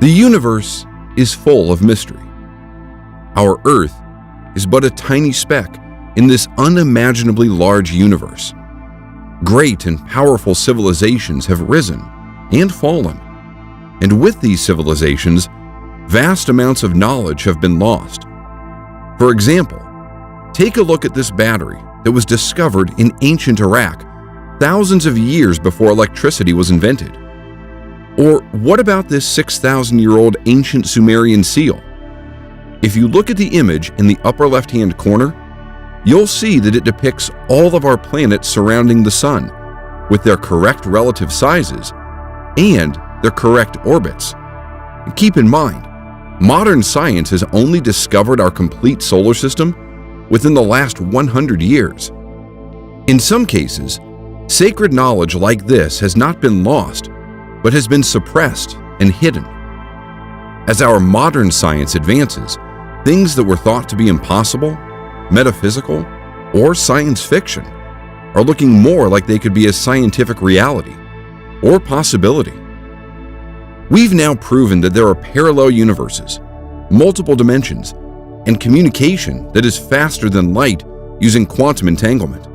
The universe is full of mystery. Our Earth is but a tiny speck in this unimaginably large universe. Great and powerful civilizations have risen and fallen, and with these civilizations, vast amounts of knowledge have been lost. For example, take a look at this battery that was discovered in ancient Iraq thousands of years before electricity was invented. Or what about this 6,000-year-old ancient Sumerian seal? If you look at the image in the upper left-hand corner, you'll see that it depicts all of our planets surrounding the Sun, with their correct relative sizes and their correct orbits. Keep in mind, modern science has only discovered our complete solar system within the last 100 years. In some cases, sacred knowledge like this has not been lost, but has been suppressed and hidden. As our modern science advances, things that were thought to be impossible, metaphysical, or science fiction are looking more like they could be a scientific reality or possibility. We've now proven that there are parallel universes, multiple dimensions, and communication that is faster than light using quantum entanglement.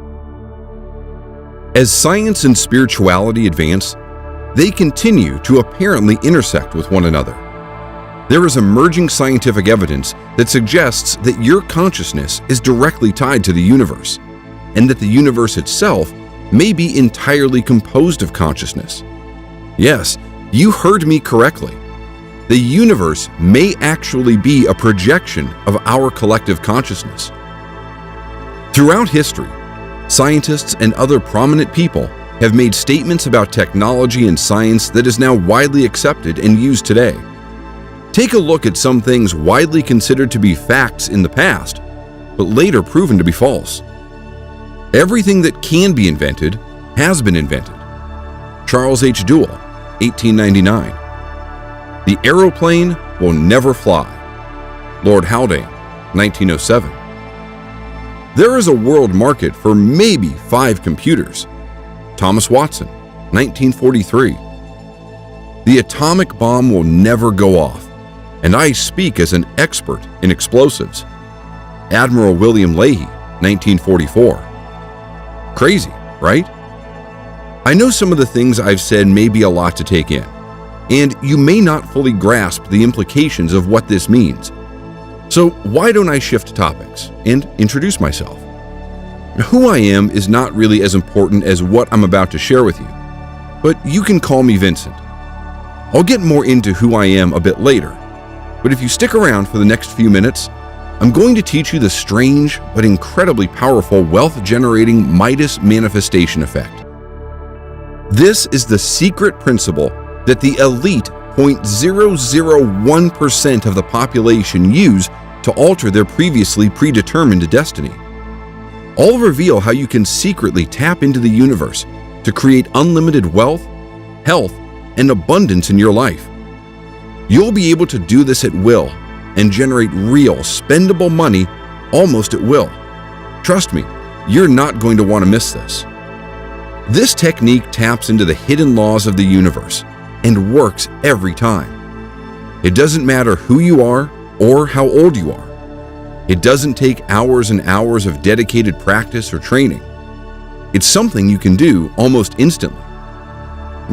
As science and spirituality advance, they continue to apparently intersect with one another. There is emerging scientific evidence that suggests that your consciousness is directly tied to the universe, and that the universe itself may be entirely composed of consciousness. Yes, you heard me correctly. The universe may actually be a projection of our collective consciousness. Throughout history, scientists and other prominent people have made statements about technology and science that is now widely accepted and used today. Take a look at some things widely considered to be facts in the past, but later proven to be false. Everything that can be invented has been invented. Charles H. Duell, 1899. The aeroplane will never fly. Lord Haldane, 1907. There is a world market for maybe 5 computers. Thomas Watson, 1943. The atomic bomb will never go off, and I speak as an expert in explosives. Admiral William Leahy, 1944. Crazy, right? I know some of the things I've said may be a lot to take in, and you may not fully grasp the implications of what this means. So why don't I shift topics and introduce myself? Who I am is not really as important as what I'm about to share with you, but you can call me Vincent. I'll get more into who I am a bit later, but if you stick around for the next few minutes, I'm going to teach you the strange but incredibly powerful wealth-generating Midas manifestation effect. This is the secret principle that the elite 0.001% of the population use to alter their previously predetermined destiny. I'll reveal how you can secretly tap into the universe to create unlimited wealth, health, and abundance in your life. You'll be able to do this at will and generate real, spendable money almost at will. Trust me, you're not going to want to miss this. This technique taps into the hidden laws of the universe and works every time. It doesn't matter who you are or how old you are. It doesn't take hours and hours of dedicated practice or training. It's something you can do almost instantly.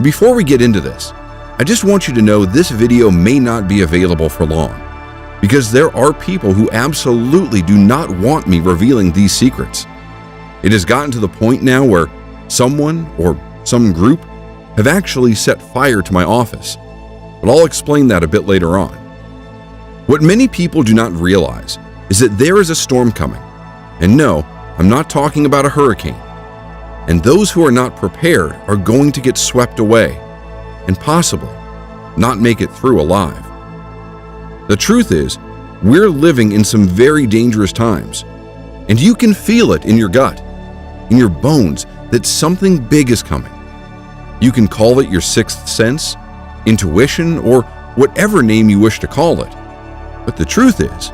Before we get into this, I just want you to know this video may not be available for long, because there are people who absolutely do not want me revealing these secrets. It has gotten to the point now where someone or some group have actually set fire to my office, but I'll explain that a bit later on. What many people do not realize is that there is a storm coming, and no, I'm not talking about a hurricane, and those who are not prepared are going to get swept away and possibly not make it through alive. The truth is, we're living in some very dangerous times, and you can feel it in your gut, in your bones, that something big is coming. You can call it your sixth sense, intuition, or whatever name you wish to call it. But the truth is,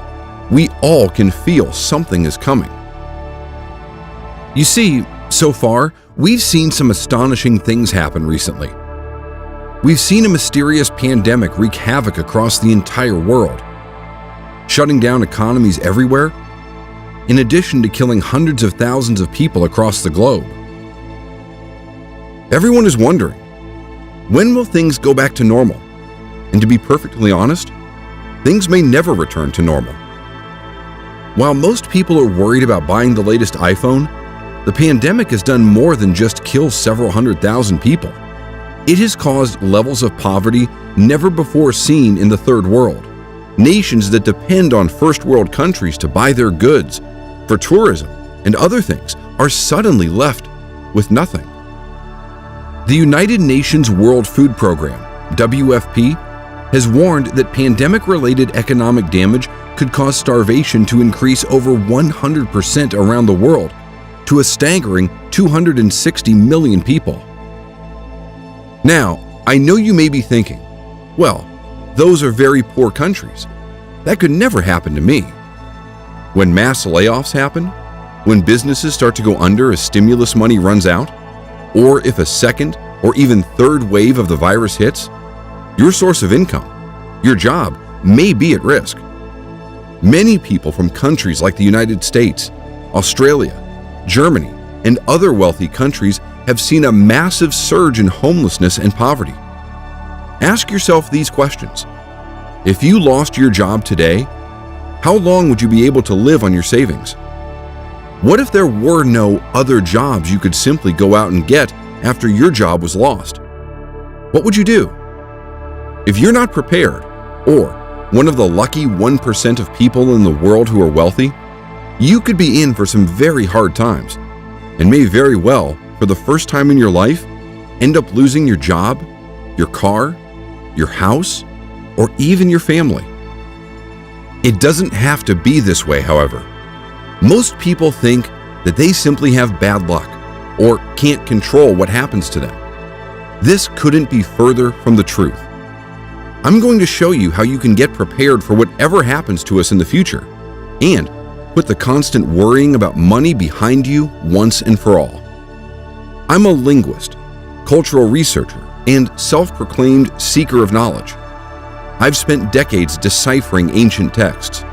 we all can feel something is coming. You see, so far, we've seen some astonishing things happen recently. We've seen a mysterious pandemic wreak havoc across the entire world, shutting down economies everywhere, in addition to killing hundreds of thousands of people across the globe. Everyone is wondering, when will things go back to normal? And to be perfectly honest, things may never return to normal. While most people are worried about buying the latest iPhone, the pandemic has done more than just kill several 100,000 people. It has caused levels of poverty never before seen in the third world. Nations that depend on first world countries to buy their goods, for tourism and other things, are suddenly left with nothing. The United Nations World Food Program, WFP, has warned that pandemic-related economic damage could cause starvation to increase over 100% around the world to a staggering 260 million people. Now, I know you may be thinking, well, those are very poor countries. That could never happen to me. When mass layoffs happen, when businesses start to go under as stimulus money runs out, or if a second or even third wave of the virus hits, your source of income, your job, may be at risk. Many people from countries like the United States, Australia, Germany, and other wealthy countries have seen a massive surge in homelessness and poverty. Ask yourself these questions. If you lost your job today, how long would you be able to live on your savings? What if there were no other jobs you could simply go out and get after your job was lost? What would you do? If you're not prepared, or one of the lucky 1% of people in the world who are wealthy, you could be in for some very hard times, and may very well, for the first time in your life, end up losing your job, your car, your house, or even your family. It doesn't have to be this way, however. Most people think that they simply have bad luck or can't control what happens to them. This couldn't be further from the truth. I'm going to show you how you can get prepared for whatever happens to us in the future and put the constant worrying about money behind you once and for all. I'm a linguist, cultural researcher, and self-proclaimed seeker of knowledge. I've spent decades deciphering ancient texts,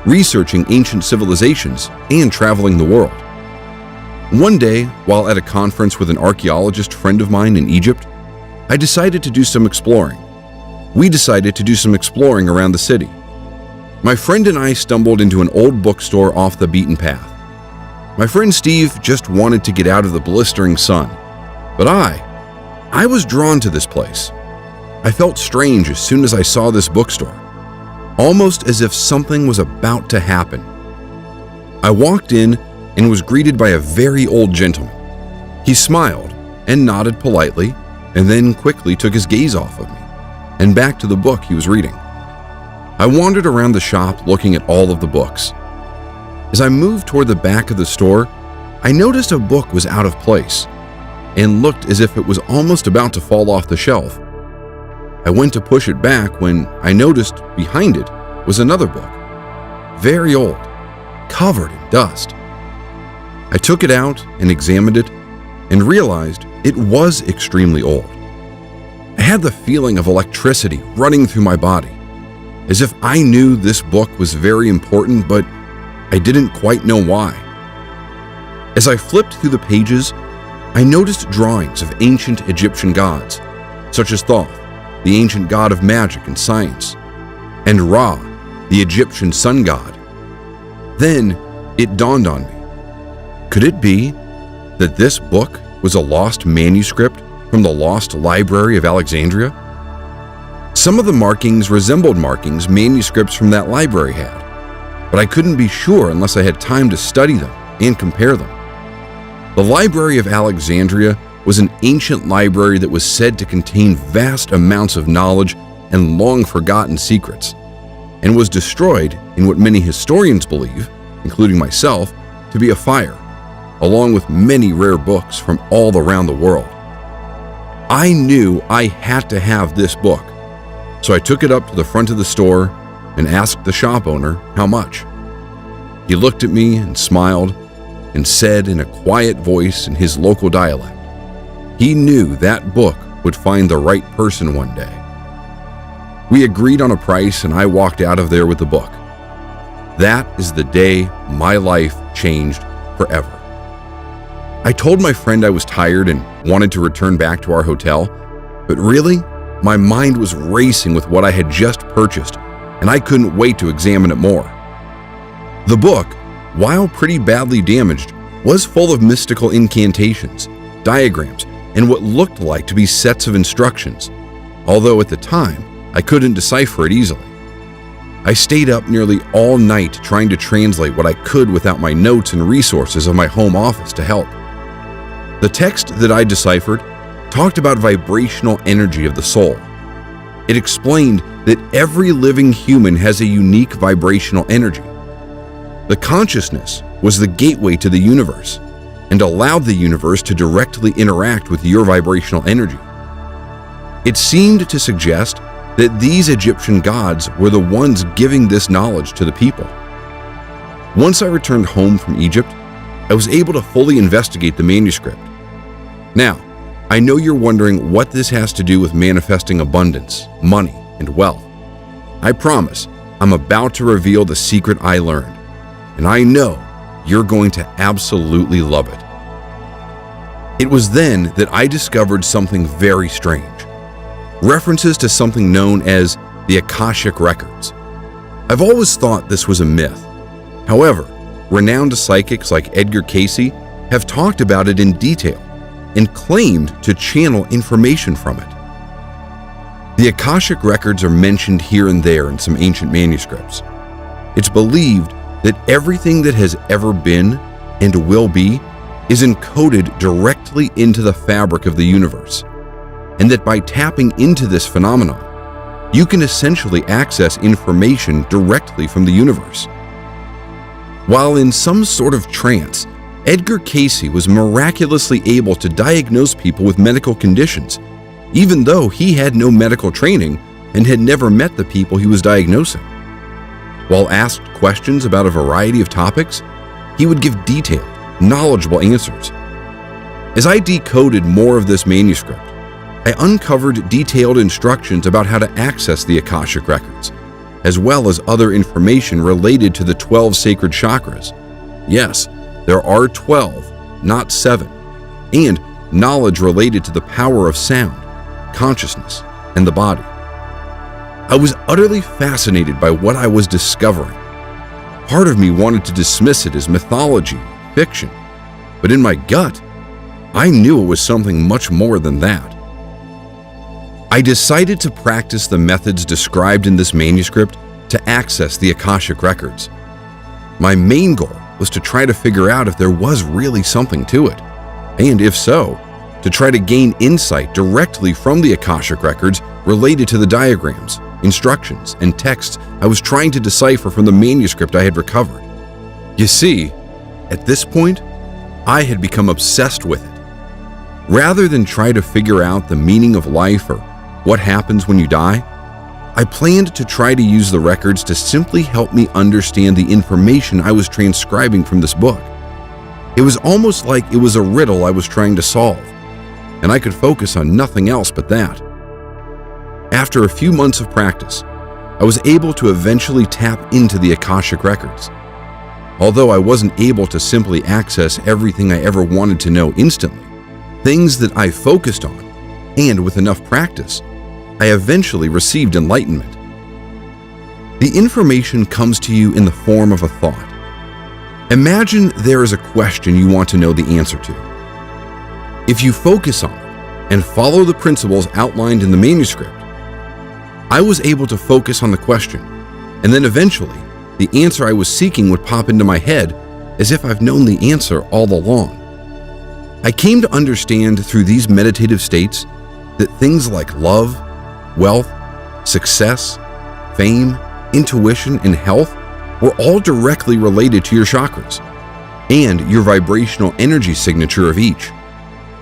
researching ancient civilizations, and traveling the world. One day, while at a conference with an archaeologist friend of mine in Egypt, I decided to do some exploring. We decided to do some exploring around the city. My friend and I stumbled into an old bookstore off the beaten path. My friend Steve just wanted to get out of the blistering sun, but I was drawn to this place. I felt strange as soon as I saw this bookstore, almost as if something was about to happen. I walked in and was greeted by a very old gentleman. He smiled and nodded politely, and then quickly took his gaze off of me and back to the book he was reading. I wandered around the shop looking at all of the books. As I moved toward the back of the store, I noticed a book was out of place and looked as if it was almost about to fall off the shelf. I went to push it back when I noticed behind it was another book, very old, covered in dust. I took it out and examined it and realized it was extremely old. I had the feeling of electricity running through my body, as if I knew this book was very important, but I didn't quite know why. As I flipped through the pages, I noticed drawings of ancient Egyptian gods, such as Thoth, the ancient god of magic and science, and Ra, the Egyptian sun god. Then it dawned on me. Could it be that this book was a lost manuscript from the lost library of Alexandria? Some of the markings resembled markings manuscripts from that library had, but I couldn't be sure unless I had time to study them and compare them. The Library of Alexandria was an ancient library that was said to contain vast amounts of knowledge and long-forgotten secrets, and was destroyed in what many historians believe, including myself, to be a fire, along with many rare books from all around the world. I knew I had to have this book, so I took it up to the front of the store and asked the shop owner how much. He looked at me and smiled and said in a quiet voice in his local dialect, he knew that book would find the right person one day. We agreed on a price and I walked out of there with the book. That is the day my life changed forever. I told my friend I was tired and wanted to return back to our hotel, but really, my mind was racing with what I had just purchased, and I couldn't wait to examine it more. The book, while pretty badly damaged, was full of mystical incantations, diagrams, and what looked like to be sets of instructions, although at the time, I couldn't decipher it easily. I stayed up nearly all night trying to translate what I could without my notes and resources of my home office to help. The text that I deciphered talked about vibrational energy of the soul. It explained that every living human has a unique vibrational energy. The consciousness was the gateway to the universe and allowed the universe to directly interact with your vibrational energy. It seemed to suggest that these Egyptian gods were the ones giving this knowledge to the people. Once I returned home from Egypt, I was able to fully investigate the manuscript. Now, I know you're wondering what this has to do with manifesting abundance, money, and wealth. I promise I'm about to reveal the secret I learned, and I know you're going to absolutely love it. It was then that I discovered something very strange. References to something known as the Akashic Records. I've always thought this was a myth. However, renowned psychics like Edgar Cayce have talked about it in detail and claimed to channel information from it. The Akashic Records are mentioned here and there in some ancient manuscripts. It's believed that everything that has ever been and will be is encoded directly into the fabric of the universe, and that by tapping into this phenomenon, you can essentially access information directly from the universe. While in some sort of trance, Edgar Cayce was miraculously able to diagnose people with medical conditions, even though he had no medical training and had never met the people he was diagnosing. While asked questions about a variety of topics, he would give detailed, knowledgeable answers. As I decoded more of this manuscript, I uncovered detailed instructions about how to access the Akashic Records, as well as other information related to the 12 sacred chakras. Yes, there are 12, not 7, and knowledge related to the power of sound, consciousness, and the body. I was utterly fascinated by what I was discovering. Part of me wanted to dismiss it as mythology, fiction, but in my gut, I knew it was something much more than that. I decided to practice the methods described in this manuscript to access the Akashic Records. My main goal was to try to figure out if there was really something to it, and if so, to try to gain insight directly from the Akashic Records related to the diagrams, instructions, and texts I was trying to decipher from the manuscript I had recovered. You see, at this point, I had become obsessed with it. Rather than try to figure out the meaning of life or what happens when you die, I planned to try to use the records to simply help me understand the information I was transcribing from this book. It was almost like it was a riddle I was trying to solve, and I could focus on nothing else but that. After a few months of practice, I was able to eventually tap into the Akashic Records. Although I wasn't able to simply access everything I ever wanted to know instantly, things that I focused on, and with enough practice, I eventually received enlightenment. The information comes to you in the form of a thought. Imagine there is a question you want to know the answer to. If you focus on it and follow the principles outlined in the manuscript, I was able to focus on the question, and then eventually, the answer I was seeking would pop into my head as if I've known the answer all along. I came to understand through these meditative states that things like love, wealth, success, fame, intuition, and health were all directly related to your chakras and your vibrational energy signature of each.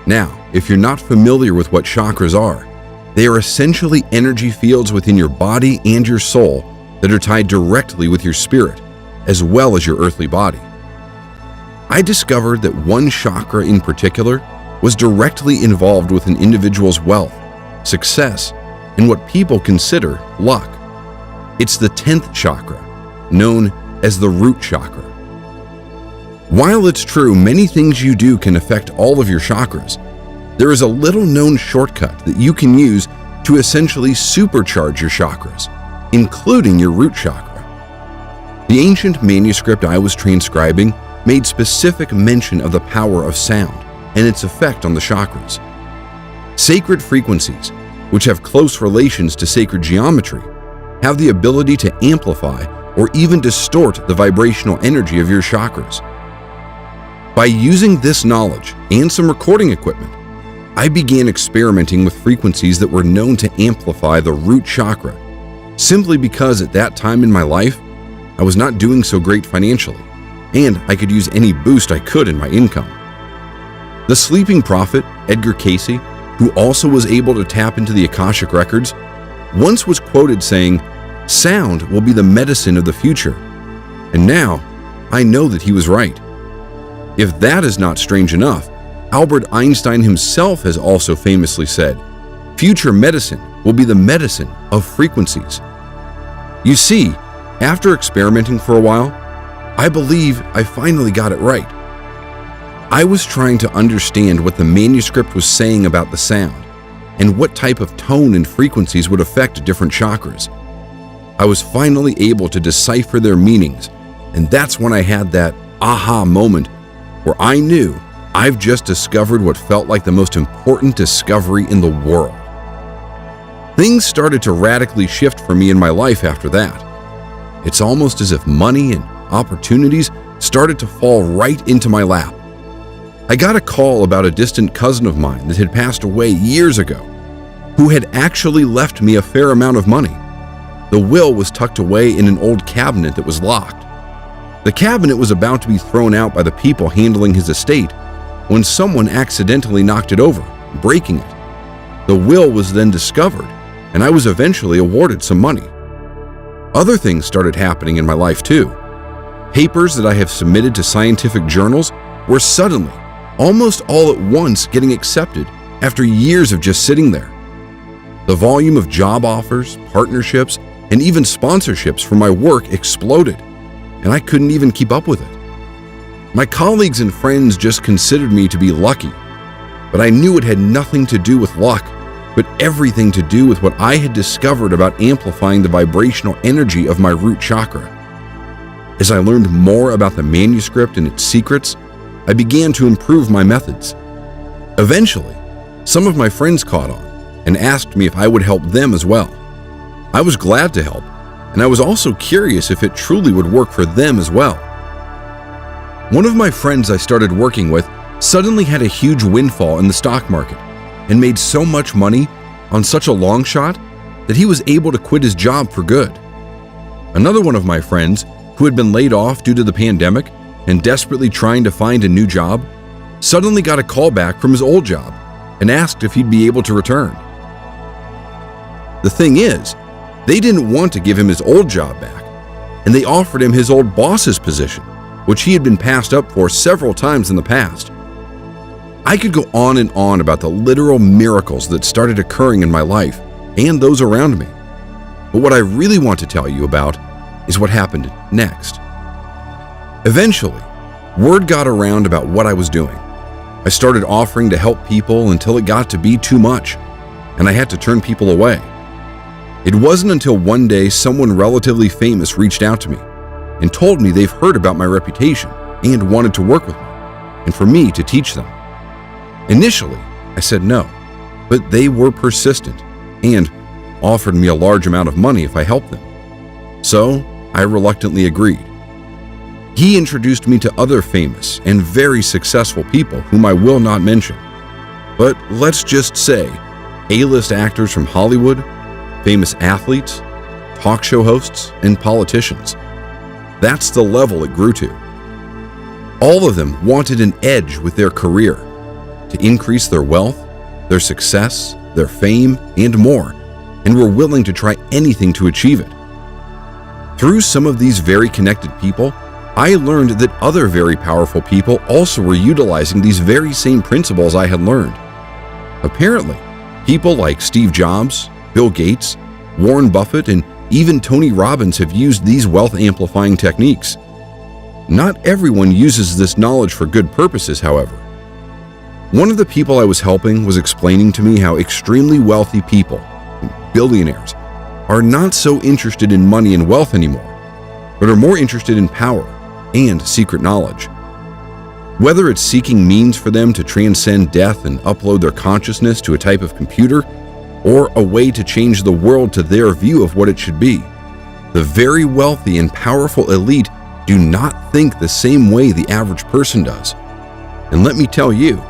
Now, if you're not familiar with what chakras are, they are essentially energy fields within your body and your soul that are tied directly with your spirit, as well as your earthly body. I discovered that one chakra in particular was directly involved with an individual's wealth, success, and what people consider luck. It's the 10th chakra, known as the root chakra. While it's true many things you do can affect all of your chakras, there is a little-known shortcut that you can use to essentially supercharge your chakras, including your root chakra. The ancient manuscript I was transcribing made specific mention of the power of sound and its effect on the chakras. Sacred frequencies, which have close relations to sacred geometry, have the ability to amplify or even distort the vibrational energy of your chakras. By using this knowledge and some recording equipment, I began experimenting with frequencies that were known to amplify the root chakra, simply because at that time in my life, I was not doing so great financially, and I could use any boost I could in my income. The sleeping prophet, Edgar Cayce, who also was able to tap into the Akashic records, once was quoted saying, "Sound will be the medicine of the future." And now, I know that he was right. If that is not strange enough, Albert Einstein himself has also famously said, "Future medicine will be the medicine of frequencies." You see, after experimenting for a while, I believe I finally got it right. I was trying to understand what the manuscript was saying about the sound and what type of tone and frequencies would affect different chakras. I was finally able to decipher their meanings, and that's when I had that aha moment where I knew I've just discovered what felt like the most important discovery in the world. Things started to radically shift for me in my life after that. It's almost as if money and opportunities started to fall right into my lap. I got a call about a distant cousin of mine that had passed away years ago, who had actually left me a fair amount of money. The will was tucked away in an old cabinet that was locked. The cabinet was about to be thrown out by the people handling his estate when someone accidentally knocked it over, breaking it. The will was then discovered, and I was eventually awarded some money. Other things started happening in my life too. Papers that I have submitted to scientific journals were suddenly, almost all at once, getting accepted after years of just sitting there. The volume of job offers, partnerships, and even sponsorships for my work exploded, and I couldn't even keep up with it. My colleagues and friends just considered me to be lucky, but I knew it had nothing to do with luck, but everything to do with what I had discovered about amplifying the vibrational energy of my root chakra. As I learned more about the manuscript and its secrets, I began to improve my methods. Eventually, some of my friends caught on and asked me if I would help them as well. I was glad to help, and I was also curious if it truly would work for them as well. One of my friends I started working with suddenly had a huge windfall in the stock market and made so much money on such a long shot that he was able to quit his job for good. Another one of my friends, who had been laid off due to the pandemic and desperately trying to find a new job, suddenly got a call back from his old job and asked if he'd be able to return. The thing is, they didn't want to give him his old job back, and they offered him his old boss's position, which he had been passed up for several times in the past. I could go on and on about the literal miracles that started occurring in my life and those around me. But what I really want to tell you about is what happened next. Eventually, word got around about what I was doing. I started offering to help people until it got to be too much, and I had to turn people away. It wasn't until one day someone relatively famous reached out to me and told me they've heard about my reputation and wanted to work with me, and for me to teach them. Initially, I said no, but they were persistent and offered me a large amount of money if I helped them. So I reluctantly agreed. He introduced me to other famous and very successful people whom I will not mention. But let's just say A-list actors from Hollywood, famous athletes, talk show hosts, and politicians. That's the level it grew to. All of them wanted an edge with their career, to increase their wealth, their success, their fame, and more, and were willing to try anything to achieve it. Through some of these very connected people, I learned that other very powerful people also were utilizing these very same principles I had learned. Apparently, People like Steve Jobs, Bill Gates, Warren Buffett, and even Tony Robbins have used these wealth-amplifying techniques. Not everyone uses this knowledge for good purposes, however. One of the people I was helping was explaining to me how extremely wealthy people, billionaires, are not so interested in money and wealth anymore, but are more interested in power and secret knowledge. Whether it's seeking means for them to transcend death and upload their consciousness to a type of computer, or a way to change the world to their view of what it should be, the very wealthy and powerful elite do not think the same way the average person does. And let me tell you,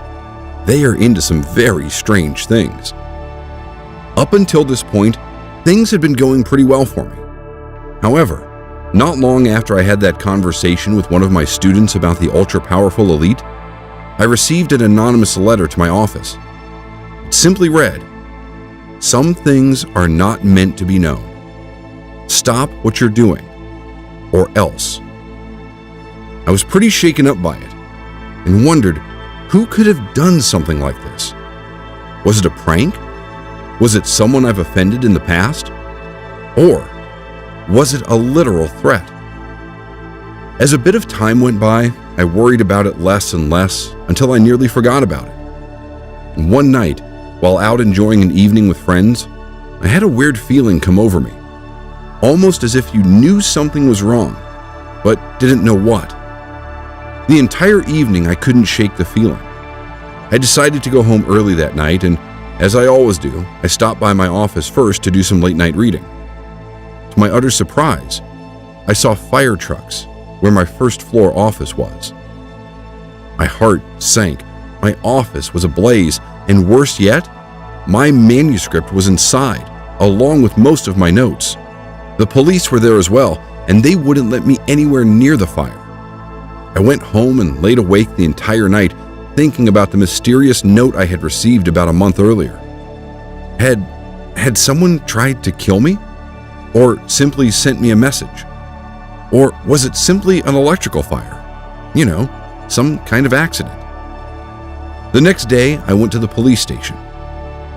they are into some very strange things. Up until this point, things had been going pretty well for me. However, not long after I had that conversation with one of my students about the ultra-powerful elite, I received an anonymous letter to my office. It simply read, "Some things are not meant to be known. Stop what you're doing, or else." I was pretty shaken up by it and wondered who could have done something like this. Was it a prank? Was it someone I've offended in the past? Or was it a literal threat? As a bit of time went by, I worried about it less and less until I nearly forgot about it. And one night, while out enjoying an evening with friends, I had a weird feeling come over me, almost as if you knew something was wrong, but didn't know what. The entire evening I couldn't shake the feeling. I decided to go home early that night, and as I always do, I stopped by my office first to do some late-night reading. To my utter surprise, I saw fire trucks where my first-floor office was. My heart sank. My office was ablaze, and worse yet, my manuscript was inside, along with most of my notes. The police were there as well, and they wouldn't let me anywhere near the fire. I went home and laid awake the entire night, thinking about the mysterious note I had received about a month earlier. Had someone tried to kill me? Or simply sent me a message? Or was it simply an electrical fire? You know, some kind of accident. The next day, I went to the police station.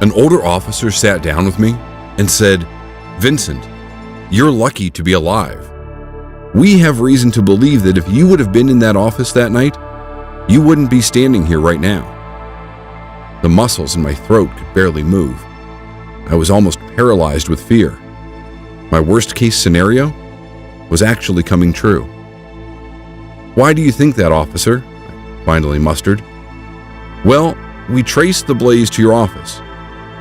An older officer sat down with me and said, "Vincent, you're lucky to be alive. We have reason to believe that if you would have been in that office that night, you wouldn't be standing here right now." The muscles in my throat could barely move. I was almost paralyzed with fear. My worst-case scenario was actually coming true. "Why do you think that, officer?" I finally mustered. "Well, we traced the blaze to your office.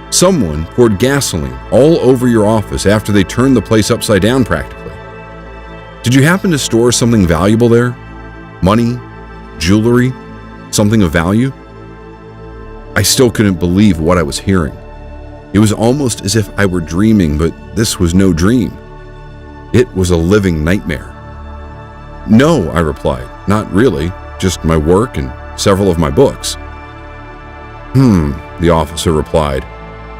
Someone poured gasoline all over your office after they turned the place upside down practically. Did you happen to store something valuable there? Money? Jewelry? Something of value?" I still couldn't believe what I was hearing. It was almost as if I were dreaming, but this was no dream. It was a living nightmare. "No," I replied, "not really, just my work and several of my books." The officer replied,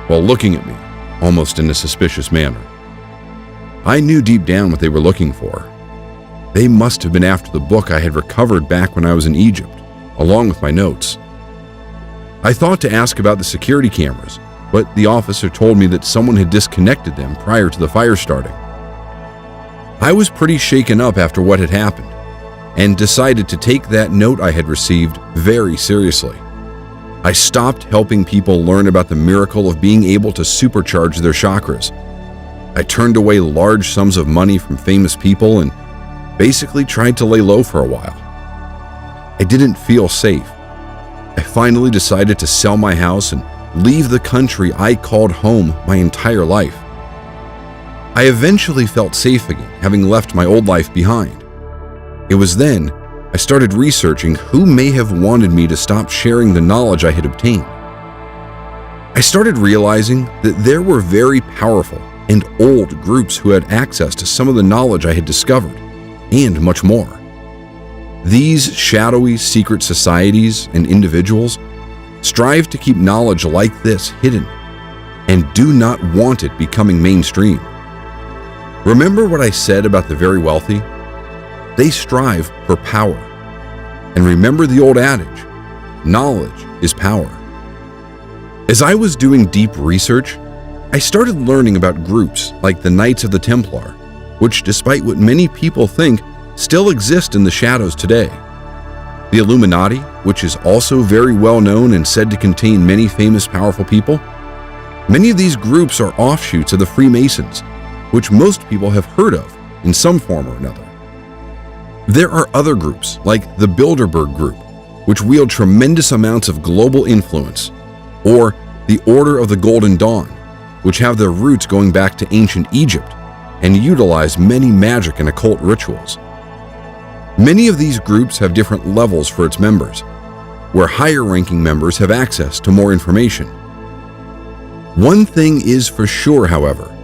while looking at me, almost in a suspicious manner. I knew deep down what they were looking for. They must have been after the book I had recovered back when I was in Egypt, along with my notes. I thought to ask about the security cameras, but the officer told me that someone had disconnected them prior to the fire starting. I was pretty shaken up after what had happened, and decided to take that note I had received very seriously. I stopped helping people learn about the miracle of being able to supercharge their chakras. I turned away large sums of money from famous people and basically tried to lay low for a while. I didn't feel safe. I finally decided to sell my house and leave the country I called home my entire life. I eventually felt safe again, having left my old life behind. It was then I started researching who may have wanted me to stop sharing the knowledge I had obtained. I started realizing that there were very powerful and old groups who had access to some of the knowledge I had discovered, and much more. These shadowy secret societies and individuals strive to keep knowledge like this hidden and do not want it becoming mainstream. Remember what I said about the very wealthy? They strive for power. And remember the old adage, knowledge is power. As I was doing deep research, I started learning about groups like the Knights of the Templar, which, despite what many people think, still exist in the shadows today. The Illuminati, which is also very well known and said to contain many famous, powerful people. Many of these groups are offshoots of the Freemasons, which most people have heard of in some form or another. There are other groups like the Bilderberg Group, which wield tremendous amounts of global influence, or the Order of the Golden Dawn, which have their roots going back to ancient Egypt and utilize many magic and occult rituals. Many of these groups have different levels for its members, where higher-ranking members have access to more information. One thing is for sure, however,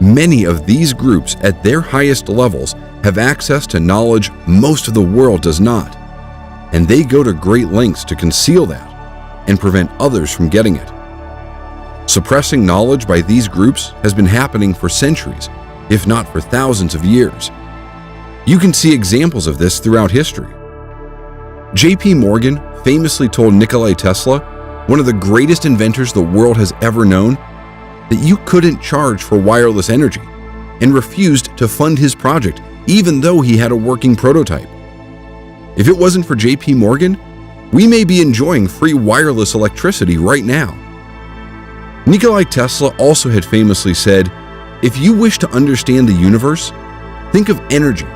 many of these groups at their highest levels have access to knowledge most of the world does not, and they go to great lengths to conceal that and prevent others from getting it. Suppressing knowledge by these groups has been happening for centuries, if not for thousands of years. You can see examples of this throughout history. J.P. Morgan famously told Nikola Tesla, one of the greatest inventors the world has ever known, that you couldn't charge for wireless energy, and refused to fund his project even though he had a working prototype. If it wasn't for J.P. Morgan, we may be enjoying free wireless electricity right now. Nikola Tesla also had famously said, "If you wish to understand the universe, think of energy,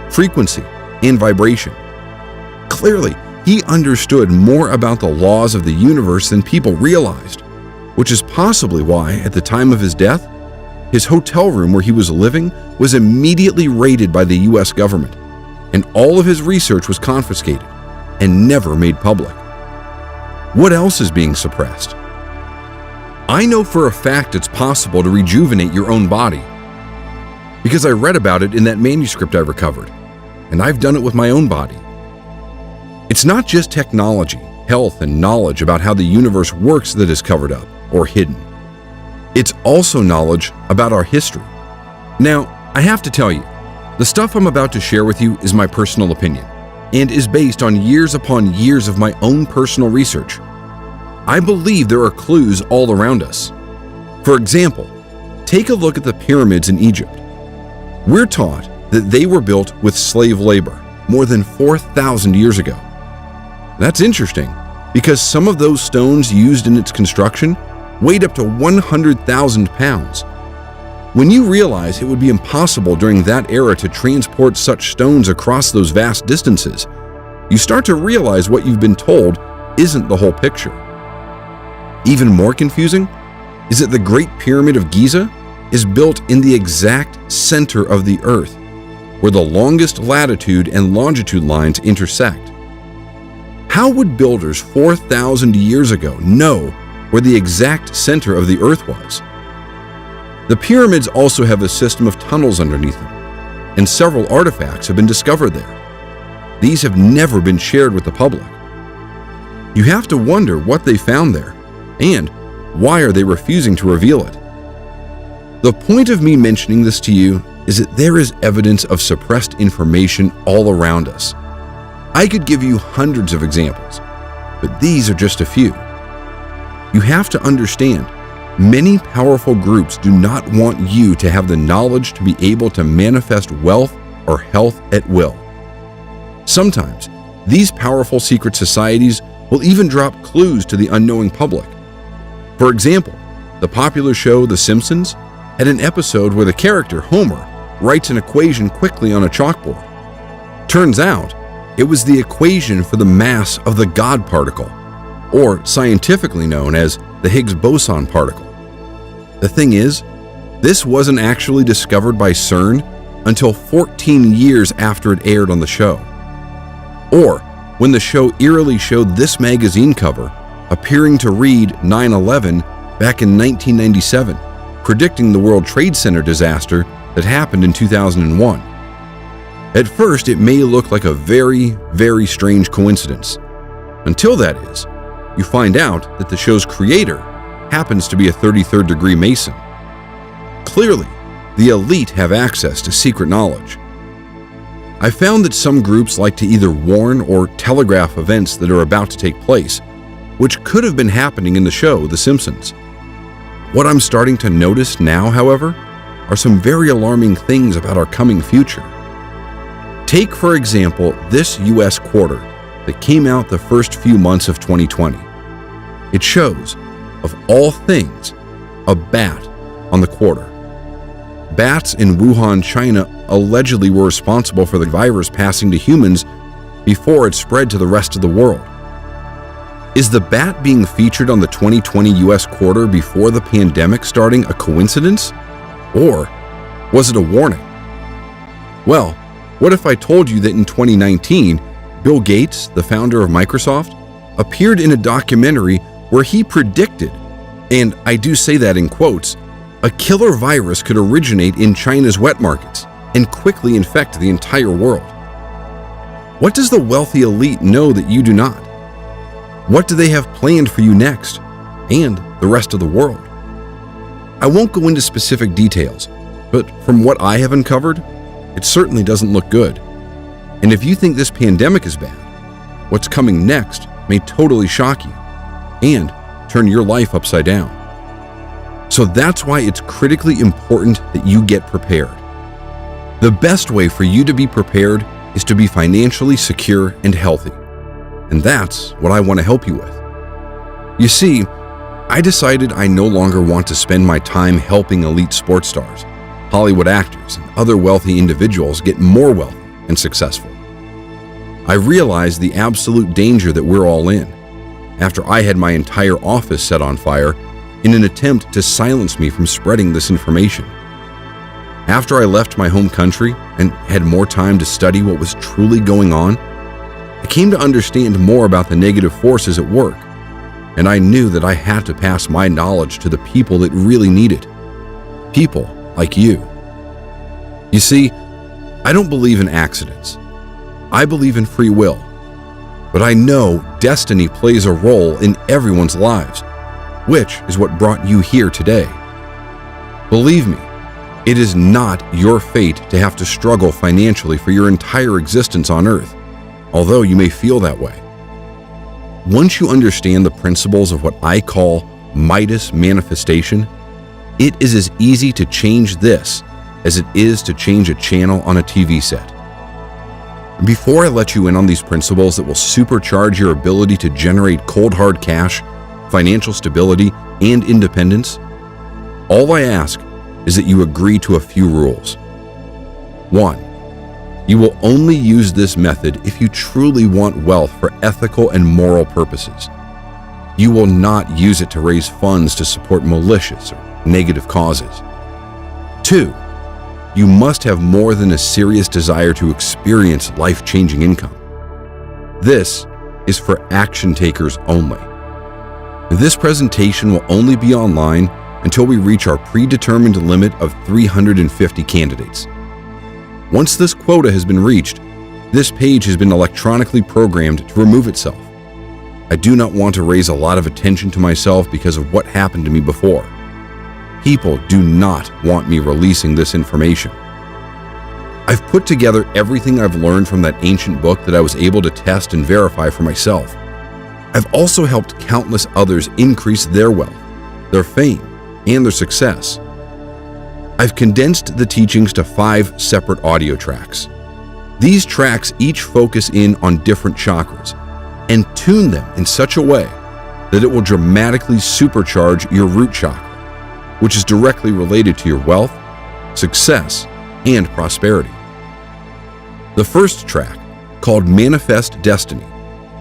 frequency, and vibration." Clearly, he understood more about the laws of the universe than people realized, which is possibly why, at the time of his death, his hotel room where he was living was immediately raided by the US government, and all of his research was confiscated and never made public. What else is being suppressed? I know for a fact it's possible to rejuvenate your own body, because I read about it in that manuscript I recovered, and I've done it with my own body. It's not just technology, health, and knowledge about how the universe works that is covered up or hidden. It's also knowledge about our history. Now, I have to tell you, the stuff I'm about to share with you is my personal opinion and is based on years upon years of my own personal research. I believe there are clues all around us. For example, take a look at the pyramids in Egypt. We're taught that they were built with slave labor more than 4,000 years ago. That's interesting because some of those stones used in its construction weighed up to 100,000 pounds. When you realize it would be impossible during that era to transport such stones across those vast distances, you start to realize what you've been told isn't the whole picture. Even more confusing is that the Great Pyramid of Giza is built in the exact center of the Earth, where the longest latitude and longitude lines intersect. How would builders 4,000 years ago know where the exact center of the Earth was? The pyramids also have a system of tunnels underneath them, and several artifacts have been discovered there. These have never been shared with the public. You have to wonder what they found there, and why are they refusing to reveal it? The point of me mentioning this to you is that there is evidence of suppressed information all around us. I could give you hundreds of examples, but these are just a few. You have to understand, many powerful groups do not want you to have the knowledge to be able to manifest wealth or health at will. Sometimes, these powerful secret societies will even drop clues to the unknowing public. For example, the popular show The Simpsons had an episode where the character Homer writes an equation quickly on a chalkboard. Turns out, it was the equation for the mass of the God particle, or scientifically known as the Higgs boson particle. The thing is, this wasn't actually discovered by CERN until 14 years after it aired on the show. Or when the show eerily showed this magazine cover appearing to read 9/11 back in 1997, predicting the World Trade Center disaster that happened in 2001. At first, it may look like a very, very strange coincidence. Until that is, you find out that the show's creator happens to be a 33rd degree Mason. Clearly, the elite have access to secret knowledge. I found that some groups like to either warn or telegraph events that are about to take place, which could have been happening in the show The Simpsons. What I'm starting to notice now, however, are some very alarming things about our coming future. Take, for example, this US quarter that came out the first few months of 2020. It shows, of all things, a bat on the quarter. Bats in Wuhan, China allegedly were responsible for the virus passing to humans before it spread to the rest of the world. Is the bat being featured on the 2020 US quarter before the pandemic starting a coincidence? Or was it a warning? Well, what if I told you that in 2019, Bill Gates, the founder of Microsoft, appeared in a documentary where he predicted, and I do say that in quotes, a killer virus could originate in China's wet markets and quickly infect the entire world. What does the wealthy elite know that you do not? What do they have planned for you next, and the rest of the world? I won't go into specific details, but from what I have uncovered, it certainly doesn't look good. And if you think this pandemic is bad, what's coming next may totally shock you and turn your life upside down. So that's why it's critically important that you get prepared. The best way for you to be prepared is to be financially secure and healthy. And that's what I want to help you with. You see, I decided I no longer want to spend my time helping elite sports stars, Hollywood actors, and other wealthy individuals get more wealthy and successful. I realized the absolute danger that we're all in after I had my entire office set on fire in an attempt to silence me from spreading this information. After I left my home country and had more time to study what was truly going on, I came to understand more about the negative forces at work, and I knew that I had to pass my knowledge to the people that really need it. People like you. You see, I don't believe in accidents. I believe in free will. But I know destiny plays a role in everyone's lives, which is what brought you here today. Believe me, it is not your fate to have to struggle financially for your entire existence on Earth, although you may feel that way. Once you understand the principles of what I call Midas manifestation, it is as easy to change this as it is to change a channel on a TV set. Before I let you in on these principles that will supercharge your ability to generate cold hard cash, financial stability, and independence, all I ask is that you agree to a few rules. 1. You will only use this method if you truly want wealth for ethical and moral purposes. You will not use it to raise funds to support malicious or negative causes. 2. You must have more than a serious desire to experience life-changing income. This is for action takers only. This presentation will only be online until we reach our predetermined limit of 350 candidates. Once this quota has been reached, this page has been electronically programmed to remove itself. I do not want to raise a lot of attention to myself because of what happened to me before. People do not want me releasing this information. I've put together everything I've learned from that ancient book that I was able to test and verify for myself. I've also helped countless others increase their wealth, their fame, and their success. I've condensed the teachings to 5 separate audio tracks. These tracks each focus in on different chakras and tune them in such a way that it will dramatically supercharge your root chakra, which is directly related to your wealth, success, and prosperity. The first track, called Manifest Destiny,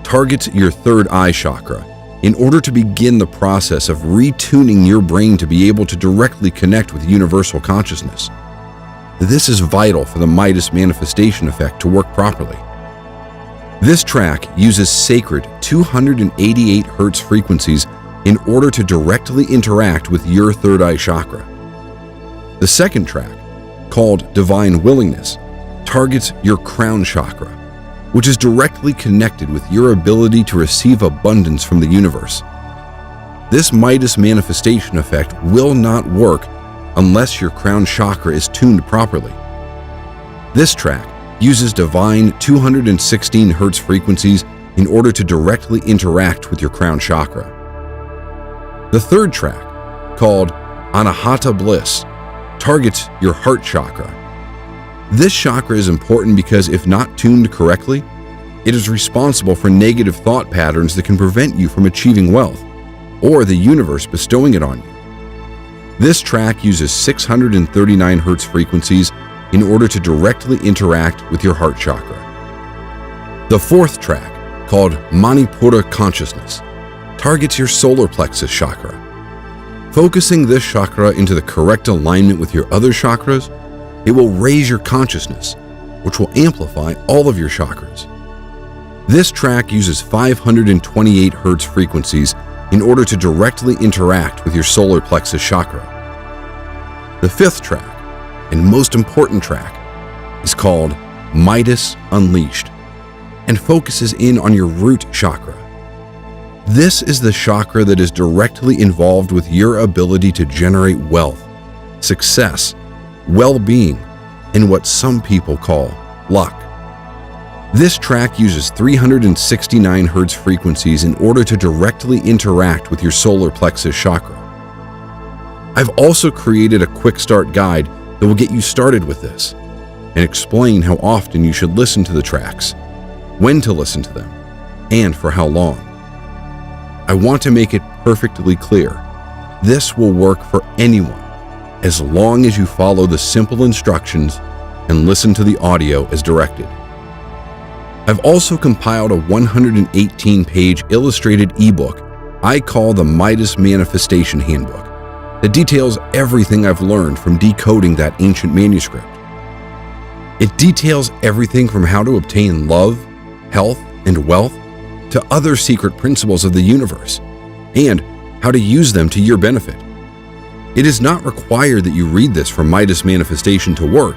targets your third eye chakra in order to begin the process of retuning your brain to be able to directly connect with universal consciousness. This is vital for the Midas manifestation effect to work properly. This track uses sacred 288 Hz frequencies in order to directly interact with your third eye chakra. The second track, called Divine Willingness, targets your crown chakra, which is directly connected with your ability to receive abundance from the universe. This Midas manifestation effect will not work unless your crown chakra is tuned properly. This track uses divine 216 Hz frequencies in order to directly interact with your crown chakra. The third track, called Anahata Bliss, targets your heart chakra. This chakra is important because if not tuned correctly, it is responsible for negative thought patterns that can prevent you from achieving wealth, or the universe bestowing it on you. This track uses 639 Hz frequencies in order to directly interact with your heart chakra. The fourth track, called Manipura Consciousness, targets your solar plexus chakra. Focusing this chakra into the correct alignment with your other chakras, it will raise your consciousness, which will amplify all of your chakras. This track uses 528 Hz frequencies in order to directly interact with your solar plexus chakra. The fifth track, and most important track, is called Midas Unleashed and focuses in on your root chakra. This is the chakra that is directly involved with your ability to generate wealth, success, well-being, and what some people call luck. This track uses 369 Hz frequencies in order to directly interact with your solar plexus chakra. I've also created a quick start guide that will get you started with this and explain how often you should listen to the tracks, when to listen to them, and for how long. I want to make it perfectly clear. This will work for anyone as long as you follow the simple instructions and listen to the audio as directed. I've also compiled a 118-page illustrated ebook I call the Midas Manifestation Handbook that details everything I've learned from decoding that ancient manuscript. It details everything from how to obtain love, health, and wealth to other secret principles of the universe and how to use them to your benefit. It is not required that you read this for Midas Manifestation to work,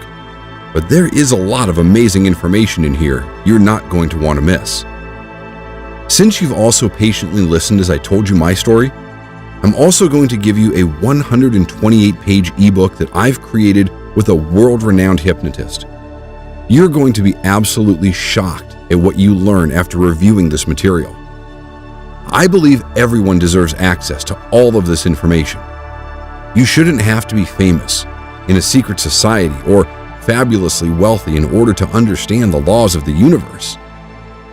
but there is a lot of amazing information in here you're not going to want to miss. Since you've also patiently listened as I told you my story, I'm also going to give you a 128-page ebook that I've created with a world-renowned hypnotist. You're going to be absolutely shocked at what you learn after reviewing this material. I believe everyone deserves access to all of this information. You shouldn't have to be famous, in a secret society, or fabulously wealthy in order to understand the laws of the universe.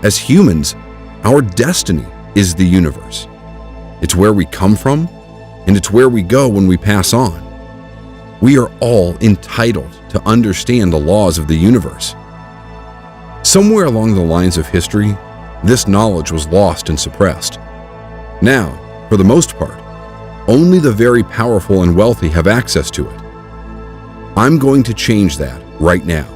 As humans, our destiny is the universe. It's where we come from, and it's where we go when we pass on. We are all entitled to understand the laws of the universe. Somewhere along the lines of history, this knowledge was lost and suppressed. Now, for the most part, only the very powerful and wealthy have access to it. I'm going to change that right now.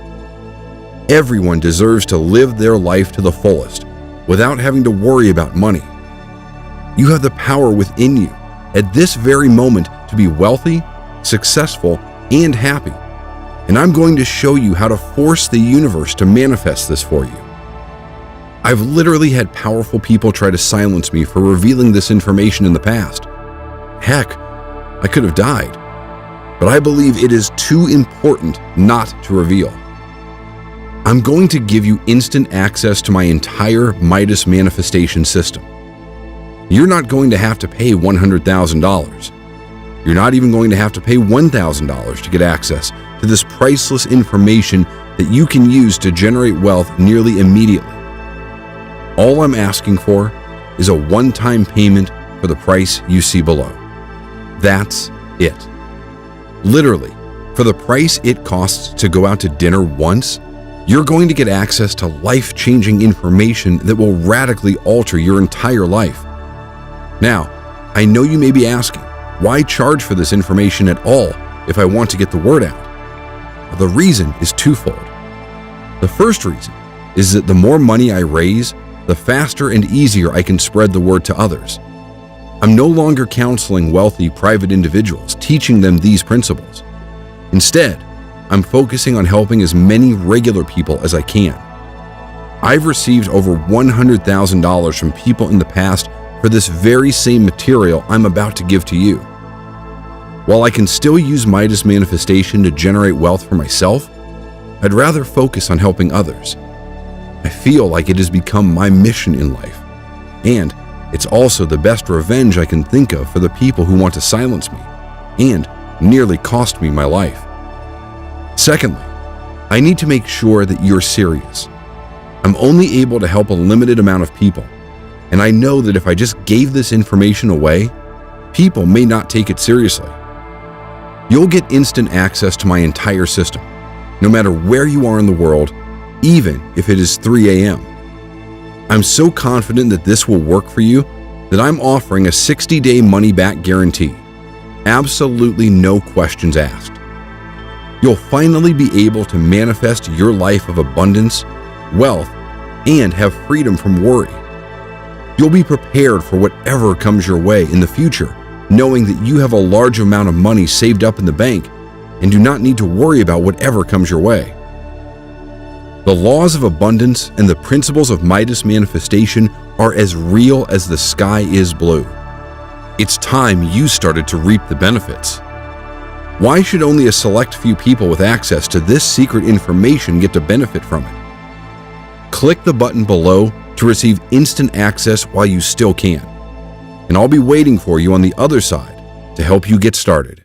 Everyone deserves to live their life to the fullest without having to worry about money. You have the power within you at this very moment to be wealthy, successful, and happy. And I'm going to show you how to force the universe to manifest this for you. I've literally had powerful people try to silence me for revealing this information in the past. Heck, I could have died. But I believe it is too important not to reveal. I'm going to give you instant access to my entire Midas manifestation system. You're not going to have to pay $100,000. You're not even going to have to pay $1,000 to get access to this priceless information that you can use to generate wealth nearly immediately. All I'm asking for is a one-time payment for the price you see below. That's it. Literally, for the price it costs to go out to dinner once, you're going to get access to life-changing information that will radically alter your entire life. Now, I know you may be asking, why charge for this information at all if I want to get the word out? The reason is twofold. The first reason is that the more money I raise, the faster and easier I can spread the word to others. I'm no longer counseling wealthy private individuals, teaching them these principles. Instead, I'm focusing on helping as many regular people as I can. I've received over $100,000 from people in the past for this very same material I'm about to give to you. While I can still use Midas Manifestation to generate wealth for myself, I'd rather focus on helping others. I I feel like it has become my mission in life, and it's also the best revenge I can think of for the people who want to silence me and nearly cost me my life. Secondly, I need to make sure that you're serious. I'm only able to help a limited amount of people, and I know that if I just gave this information away, people may not take it seriously. You'll get instant access to my entire system, no matter where you are in the world, even if it is 3 a.m. I'm so confident that this will work for you that I'm offering a 60-day money-back guarantee. Absolutely no questions asked. You'll finally be able to manifest your life of abundance, wealth, and have freedom from worry. You'll be prepared for whatever comes your way in the future, knowing that you have a large amount of money saved up in the bank and do not need to worry about whatever comes your way. The laws of abundance and the principles of Midas manifestation are as real as the sky is blue. It's time you started to reap the benefits. Why should only a select few people with access to this secret information get to benefit from it? Click the button below to receive instant access while you still can, and I'll be waiting for you on the other side to help you get started.